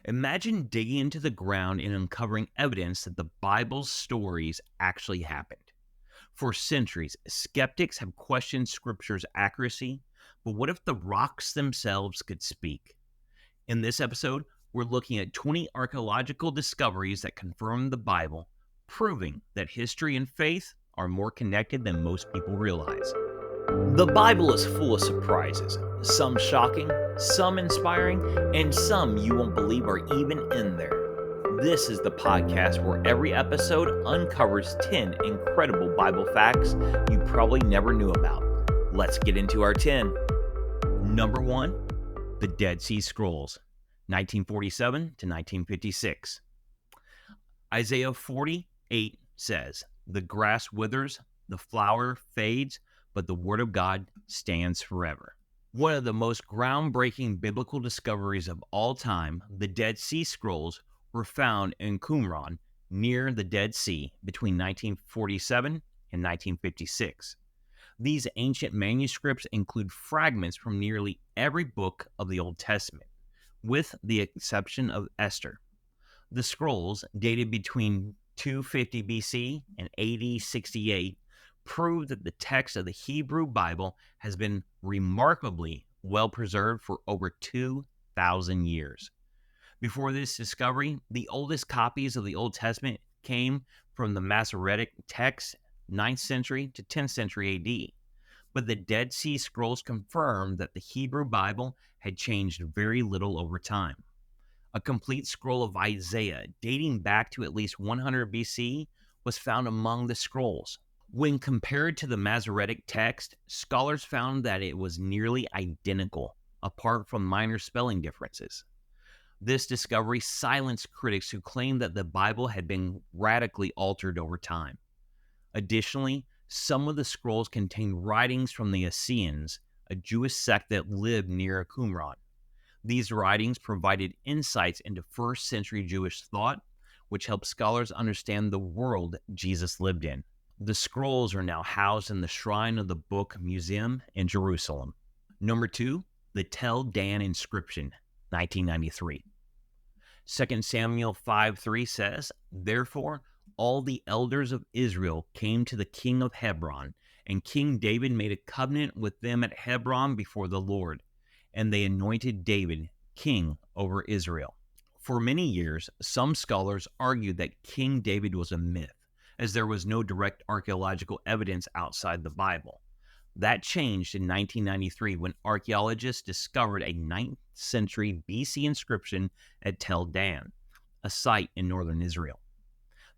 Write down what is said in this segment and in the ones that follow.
Imagine digging into the ground and uncovering evidence that the Bible's stories actually happened. For centuries, skeptics have questioned Scripture's accuracy, but what if the rocks themselves could speak? In this episode, we're looking at 20 archaeological discoveries that confirm the Bible, proving that history and faith are more connected than most people realize. The Bible is full of surprises, some shocking, some inspiring, and some you won't believe are even in there. This is the podcast where every episode uncovers 10 incredible Bible facts you probably never knew about. Let's get into our 10. Number 1, the Dead Sea Scrolls, 1947 to 1956. Isaiah 48 says, "The grass withers, the flower fades, but the word of God stands forever." One of the most groundbreaking biblical discoveries of all time, the Dead Sea Scrolls were found in Qumran, near the Dead Sea, between 1947 and 1956. These ancient manuscripts include fragments from nearly every book of the Old Testament, with the exception of Esther. The scrolls, dated between 250 BC and AD 68, prove that the text of the Hebrew Bible has been remarkably well preserved for over 2,000 years. Before this discovery, the oldest copies of the Old Testament came from the Masoretic text, 9th century to 10th century AD. But the Dead Sea Scrolls confirm that the Hebrew Bible had changed very little over time. A complete scroll of Isaiah, dating back to at least 100 BC, was found among the scrolls. When compared to the Masoretic text, scholars found that it was nearly identical, apart from minor spelling differences. This discovery silenced critics who claimed that the Bible had been radically altered over time. Additionally, some of the scrolls contain writings from the Essenes, a Jewish sect that lived near Qumran. These writings provided insights into first century Jewish thought, which helped scholars understand the world Jesus lived in. The scrolls are now housed in the Shrine of the Book Museum in Jerusalem. Number 2, the Tel Dan Inscription, 1993. 2 Samuel 5:3 says, "Therefore all the elders of Israel came to the king of Hebron, and King David made a covenant with them at Hebron before the Lord, and they anointed David king over Israel." For many years, some scholars argued that King David was a myth, as there was no direct archaeological evidence outside the Bible. That changed in 1993 when archaeologists discovered a 9th century BC inscription at Tel Dan, a site in northern Israel.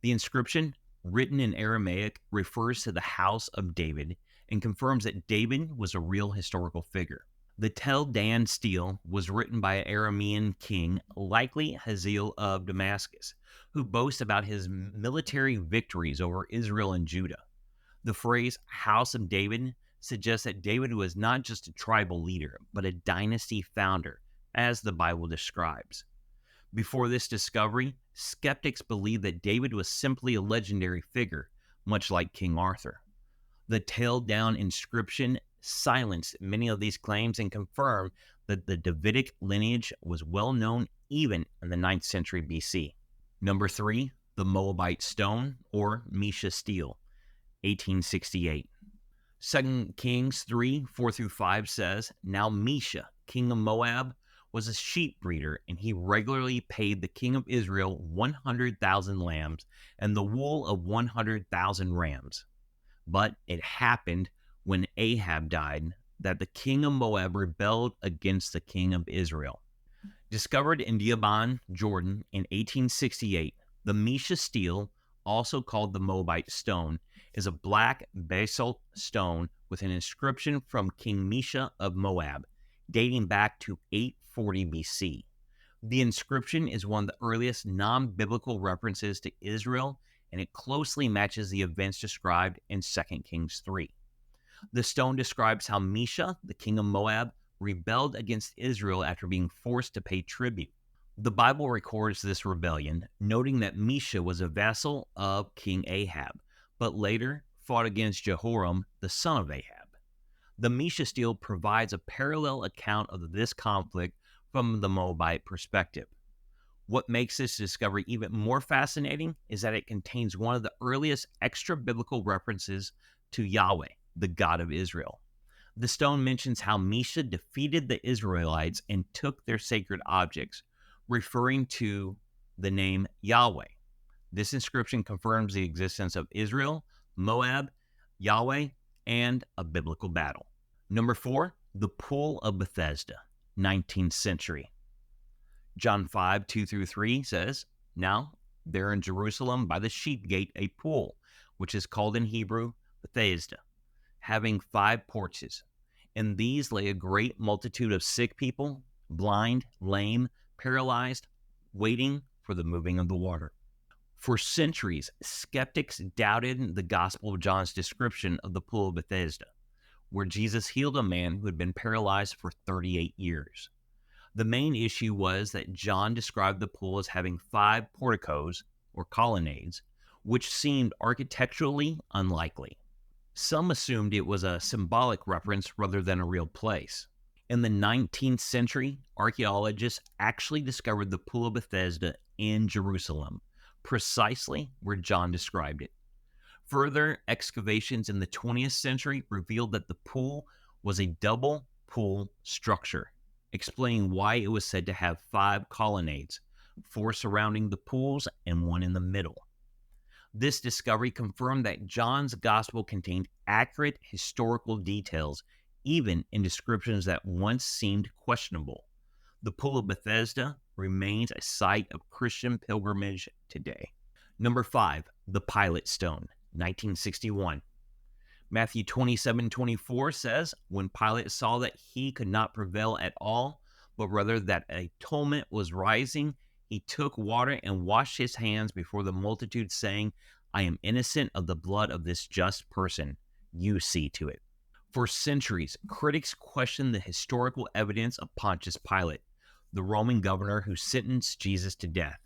The inscription, written in Aramaic, refers to the house of David and confirms that David was a real historical figure. The Tel Dan stele was written by an Aramean king, likely Hazael of Damascus, who boasts about his military victories over Israel and Judah. The phrase "House of David" suggests that David was not just a tribal leader, but a dynasty founder, as the Bible describes. Before this discovery, skeptics believed that David was simply a legendary figure, much like King Arthur. The Tel Dan inscription silenced many of these claims and confirmed that the Davidic lineage was well known even in the 9th century BC. Number 3, the Moabite Stone, or Mesha Stele, 1868. 2 Kings 3:4-5 says, "Now Mesha, king of Moab, was a sheep breeder, and he regularly paid the king of Israel 100,000 lambs and the wool of 100,000 rams. But it happened when Ahab died that the king of Moab rebelled against the king of Israel." Discovered in Dibon, Jordan in 1868, the Mesha stele, also called the Moabite Stone, is a black basalt stone with an inscription from King Mesha of Moab, dating back to 840 BC. The inscription is one of the earliest non-biblical references to Israel, and it closely matches the events described in 2 Kings 3. The stone describes how Mesha, the king of Moab, rebelled against Israel after being forced to pay tribute. The Bible records this rebellion, noting that Mesha was a vassal of King Ahab, but later fought against Jehoram, the son of Ahab. The Mesha stele provides a parallel account of this conflict from the Moabite perspective. What makes this discovery even more fascinating is that it contains one of the earliest extra-biblical references to Yahweh, the God of Israel. The stone mentions how Mesha defeated the Israelites and took their sacred objects, referring to the name Yahweh. This inscription confirms the existence of Israel, Moab, Yahweh, and a biblical battle. Number 4, the Pool of Bethesda, 19th century. John 5, 2-3 says, "Now there in Jerusalem by the sheep gate a pool, which is called in Hebrew Bethesda, having 5 porches. In these lay a great multitude of sick people, blind, lame, paralyzed, waiting for the moving of the water." For centuries, skeptics doubted the Gospel of John's description of the Pool of Bethesda, where Jesus healed a man who had been paralyzed for 38 years. The main issue was that John described the pool as having 5 porticos, or colonnades, which seemed architecturally unlikely. Some assumed it was a symbolic reference rather than a real place. In the 19th century, archaeologists actually discovered the Pool of Bethesda in Jerusalem, precisely where John described it. Further excavations in the 20th century revealed that the pool was a double pool structure, explaining why it was said to have 5 colonnades, 4 surrounding the pools and 1 in the middle. This discovery confirmed that John's gospel contained accurate historical details, even in descriptions that once seemed questionable. The Pool of Bethesda remains a site of Christian pilgrimage today. Number 5, the Pilate Stone, 1961. Matthew 27:24 says, "When Pilate saw that he could not prevail at all, but rather that a tumult was rising, he took water and washed his hands before the multitude, saying, 'I am innocent of the blood of this just person. You see to it.'" For centuries, critics questioned the historical evidence of Pontius Pilate, the Roman governor who sentenced Jesus to death.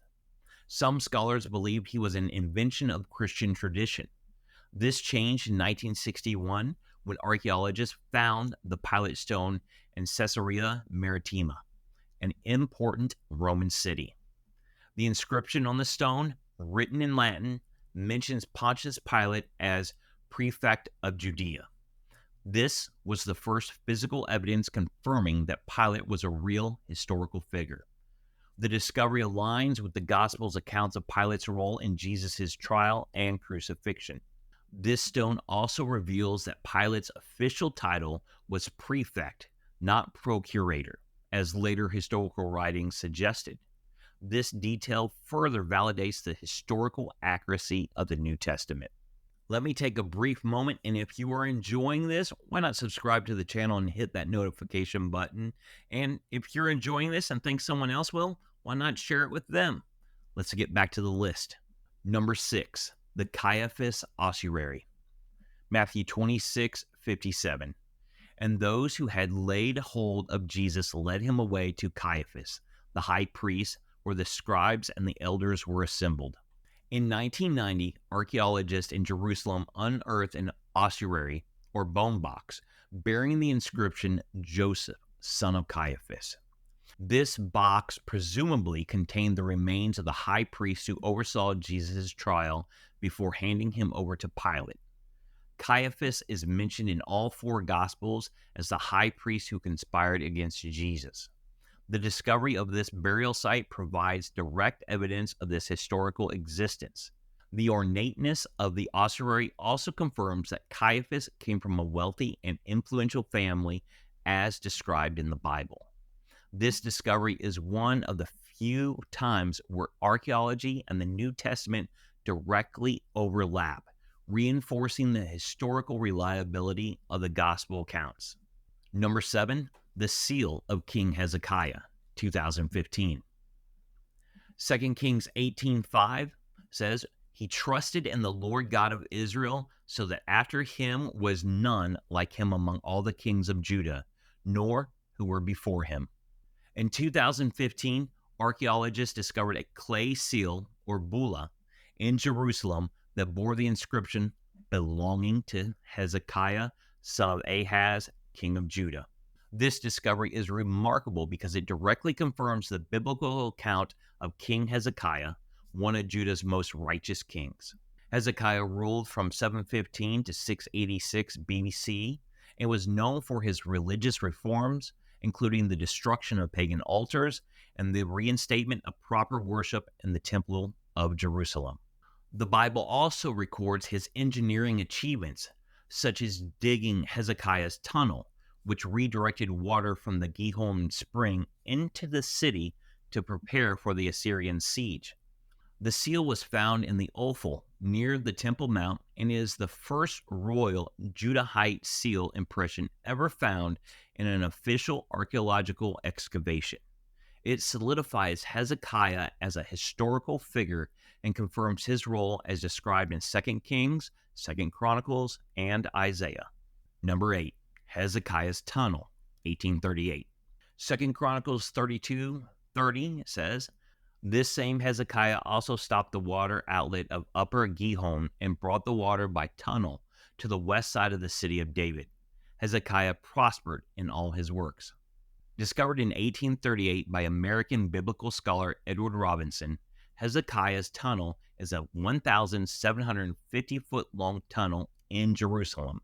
Some scholars believe he was an invention of Christian tradition. This changed in 1961 when archaeologists found the Pilate Stone in Caesarea Maritima, an important Roman city. The inscription on the stone, written in Latin, mentions Pontius Pilate as prefect of Judea. This was the first physical evidence confirming that Pilate was a real historical figure. The discovery aligns with the Gospel's accounts of Pilate's role in Jesus' trial and crucifixion. This stone also reveals that Pilate's official title was prefect, not procurator, as later historical writings suggested. This detail further validates the historical accuracy of the New Testament. Let me take a brief moment, and if you are enjoying this, why not subscribe to the channel and hit that notification button? And if you're enjoying this and think someone else will, why not share it with them? Let's get back to the list. Number 6, the Caiaphas Ossuary. Matthew 26:57. "And those who had laid hold of Jesus led him away to Caiaphas, the high priest, where the scribes and the elders were assembled." In 1990, archaeologists in Jerusalem unearthed an ossuary, or bone box, bearing the inscription "Joseph, son of Caiaphas." This box presumably contained the remains of the high priest who oversaw Jesus' trial before handing him over to Pilate. Caiaphas is mentioned in all 4 Gospels as the high priest who conspired against Jesus. The discovery of this burial site provides direct evidence of this historical existence. The ornateness of the ossuary also confirms that Caiaphas came from a wealthy and influential family as described in the Bible. This discovery is one of the few times where archaeology and the New Testament directly overlap, reinforcing the historical reliability of the gospel accounts. Number 7, the seal of King Hezekiah, 2015. 2 Kings 18:5 says, "He trusted in the Lord God of Israel, so that after him was none like him among all the kings of Judah, nor who were before him." In 2015, archaeologists discovered a clay seal, or bulla, in Jerusalem that bore the inscription "belonging to Hezekiah, son of Ahaz, king of Judah." This discovery is remarkable because it directly confirms the biblical account of King Hezekiah, one of Judah's most righteous kings. Hezekiah ruled from 715 to 686 BC and was known for his religious reforms, including the destruction of pagan altars and the reinstatement of proper worship in the Temple of Jerusalem. The Bible also records his engineering achievements, such as digging Hezekiah's tunnel, which redirected water from the Gihon spring into the city to prepare for the Assyrian siege. The seal was found in the Ophel near the Temple Mount and is the first royal Judahite seal impression ever found in an official archaeological excavation. It solidifies Hezekiah as a historical figure and confirms his role as described in 2 Kings, 2 Chronicles, and Isaiah. Number 8. Hezekiah's Tunnel, 1838. 2 Chronicles 32:30 says, "This same Hezekiah also stopped the water outlet of Upper Gihon and brought the water by tunnel to the west side of the city of David. Hezekiah prospered in all his works." Discovered in 1838 by American biblical scholar Edward Robinson, Hezekiah's Tunnel is a 1,750-foot long tunnel in Jerusalem.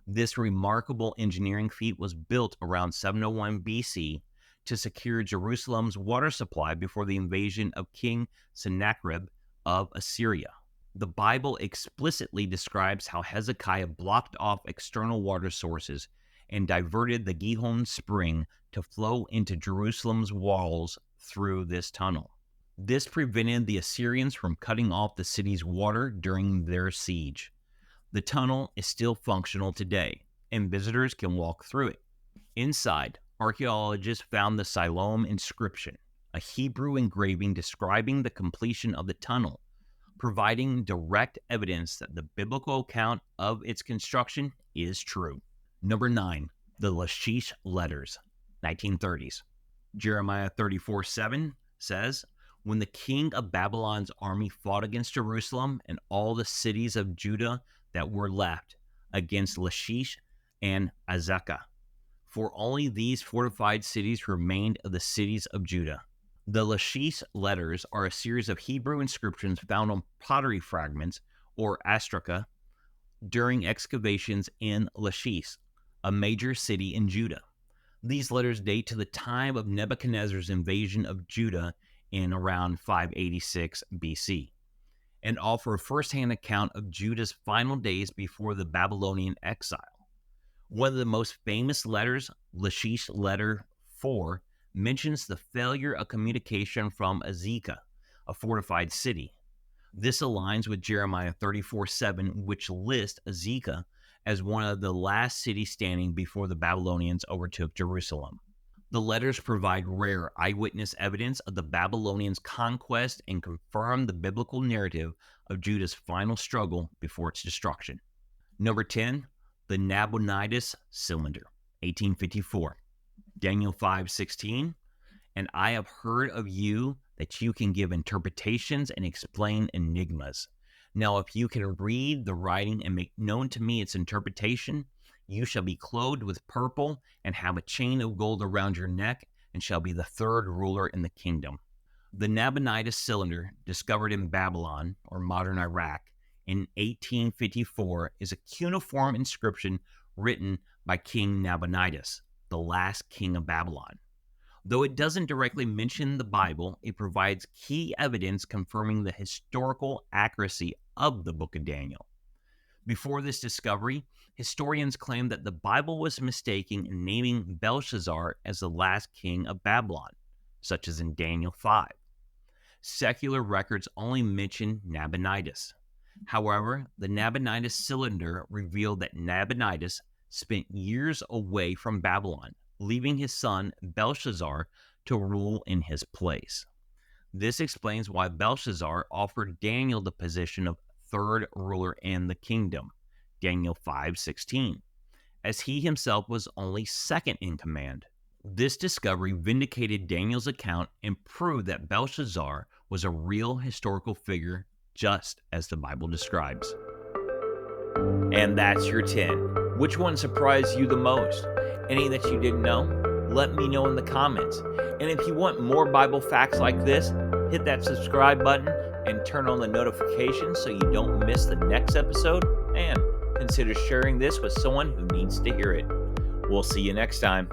This remarkable engineering feat was built around 701 BC to secure Jerusalem's water supply before the invasion of King Sennacherib of Assyria. The Bible explicitly describes how Hezekiah blocked off external water sources and diverted the Gihon spring to flow into Jerusalem's walls through this tunnel. This prevented the Assyrians from cutting off the city's water during their siege. The tunnel is still functional today, and visitors can walk through it. Inside, archaeologists found the Siloam Inscription, a Hebrew engraving describing the completion of the tunnel, providing direct evidence that the biblical account of its construction is true. Number 9. The Lachish Letters, 1930s. Jeremiah 34:7 says, "When the king of Babylon's army fought against Jerusalem and all the cities of Judah that were left, against Lachish and Azekah, for only these fortified cities remained of the cities of Judah." The Lachish Letters are a series of Hebrew inscriptions found on pottery fragments, or astraca, during excavations in Lachish, a major city in Judah. These letters date to the time of Nebuchadnezzar's invasion of Judah in around 586 BC. and offer a first-hand account of Judah's final days before the Babylonian exile. One of the most famous letters, Lachish Letter 4, mentions the failure of communication from Azekah, a fortified city. This aligns with Jeremiah 34:7, which lists Azekah as one of the last cities standing before the Babylonians overtook Jerusalem. The letters provide rare eyewitness evidence of the Babylonians' conquest and confirm the biblical narrative of Judah's final struggle before its destruction. Number 10, the Nabonidus Cylinder, 1854. Daniel 5:16, "And I have heard of you that you can give interpretations and explain enigmas. Now if you can read the writing and make known to me its interpretation, you shall be clothed with purple and have a chain of gold around your neck and shall be the third ruler in the kingdom." The Nabonidus Cylinder, discovered in Babylon, or modern Iraq, in 1854, is a cuneiform inscription written by King Nabonidus, the last king of Babylon. Though it doesn't directly mention the Bible, it provides key evidence confirming the historical accuracy of the book of Daniel. Before this discovery, historians claimed that the Bible was mistaken in naming Belshazzar as the last king of Babylon, such as in Daniel 5. Secular records only mention Nabonidus. However, the Nabonidus Cylinder revealed that Nabonidus spent years away from Babylon, leaving his son Belshazzar to rule in his place. This explains why Belshazzar offered Daniel the position of third ruler in the kingdom, Daniel 5:16, as he himself was only second in command. This discovery vindicated Daniel's account and proved that Belshazzar was a real historical figure, just as the Bible describes. And that's your 10. Which one surprised you the most? Any that you didn't know? Let me know in the comments. And if you want more Bible facts like this, hit that subscribe button and turn on the notifications so you don't miss the next episode. And consider sharing this with someone who needs to hear it. We'll see you next time.